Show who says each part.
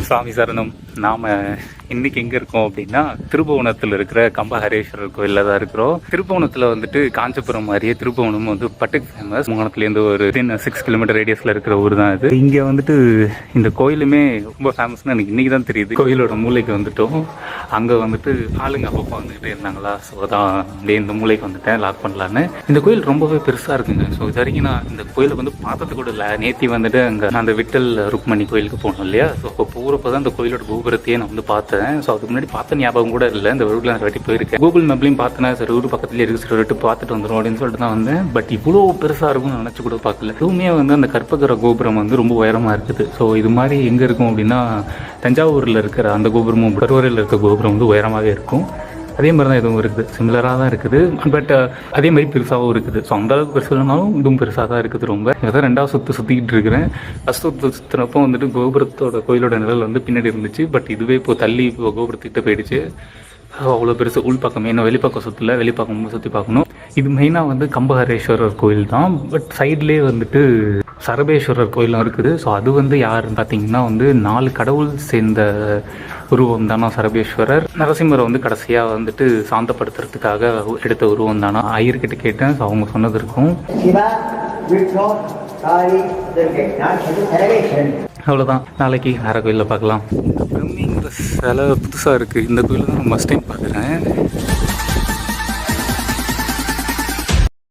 Speaker 1: சுவாமி சரணம். நாம் இன்றைக்கி எங்கே இருக்கோம் அப்படின்னா திருப்புவனத்தில் இருக்கிற கம்பஹரேஸ்வரர் கோயிலில் தான் இருக்கிறோம். திருப்புவனத்தில் வந்துட்டு காஞ்சிபுரம் மாதிரியே திருப்புவனம் வந்து பட்டுக்கு ஃபேமஸ். கும்பகோணத்துலேருந்து ஒரு 6 கிலோமீட்டர் ரேடியஸில் இருக்கிற ஊர் தான் இது. இங்கே வந்துட்டு இந்த கோயிலுமே ரொம்ப ஃபேமஸ்னு எனக்கு இன்றைக்கி தான் தெரியுது. கோயிலோட மூளைக்கு வந்துட்டோம். அங்கே வந்துட்டு ஆளுங்க அப்பப்போ வந்துக்கிட்டே இருந்தாங்களா, ஸோ தான் அப்படியே இந்த மூளைக்கு வந்துட்டேன் லாக் பண்ணலான்னு. இந்த கோயில் ரொம்பவே பெருசாக இருக்குங்க. ஸோ இது வரைக்கும் நான் இந்த கோயிலை வந்து பார்த்தது கூட இல்லை. நேத்தி வந்துட்டு அங்கே நான் அந்த விட்டல் ருக்மணி கோயிலுக்கு போனோம் இல்லையா, ஸோ அப்போ போகிறப்ப தான் இந்த கோயிலோட கோபுரத்தையே நான் வந்து பார்த்தேன். ஸோ அதுக்கு முன்னாடி பார்த்த ஞாபகம் கூட இல்லை. இந்த ஊரில் நான் வாட்டி போயிருக்கேன். கூகுள் மேப்லையும் பார்த்தேன்னா சரி ஊர் பக்கத்துலேயே இருக்குது, சொல்லிட்டு பார்த்துட்டு வந்துடும் அப்படின்னு சொல்லிட்டு தான் வந்தேன். பட் இவ்வளோ பெருசாக இருக்கும்னு நினச்சி கூட பார்க்கல. இதுவுமே வந்து அந்த கற்பகிர கோபுரம் வந்து ரொம்ப உயரமாக இருக்குது. ஸோ இது மாதிரி எங்கே இருக்கும் அப்படின்னா தஞ்சாவூரில் இருக்கிற அந்த கோபுரமும் கருவறையில் இருக்க கோபுரம் வந்து உயரமாகவே இருக்கும். அதே மாதிரி தான் இதுவும் இருக்குது, சிமிலராக தான் இருக்குது. பட் அதே மாதிரி பெருசாகவும் இருக்குது. ஸோ அந்தளவுக்கு பெருசு இல்லைனாலும் இதுவும் பெருசாக தான் இருக்குது. ரொம்ப இதான் 2வது சுற்றிக்கிட்டு இருக்கிறேன். ஃபஸ்ட் சுற்றுறப்போ வந்துட்டு கோபுரத்தோட கோயிலோட நிழல் வந்து பின்னாடி இருந்துச்சு. பட் இதுவே இப்போ தள்ளி இப்போ கோபுரத்துக்கிட்ட போயிடுச்சு. அவ்வளோ பெருசு உள்பக்கம், இன்னும் வெளிப்பக்கம் சுற்றல, வெளிப்பக்கம் சுற்றி பார்க்கணும். இது மெயினாக வந்து கம்பஹரேஸ்வரர் கோயில் தான். பட் சைட்லேயே வந்துட்டு சரபேஸ்வரர் கோயிலும் இருக்குது. ஸோ அது வந்து யாருன்னு பார்த்தீங்கன்னா வந்து 4 கடவுள் சேர்ந்த உருவம் தானா சரபேஸ்வரர். நரசிம்மரை வந்து கடைசியாக வந்துட்டு சாந்தப்படுத்துறதுக்காக எடுத்த உருவம் தானா. ஐயர்கிட்ட கேட்டேன். ஸோ அவங்க சொன்னது இருக்கும். அவ்வளோதான். நாளைக்கு வேறு கோயிலில் பார்க்கலாம். பிரம்மிங்கிற சிலை புதுசாக இருக்குது. இந்த கோயிலில் தான் நான் ஃபஸ்ட் டைம் பார்க்குறேன்.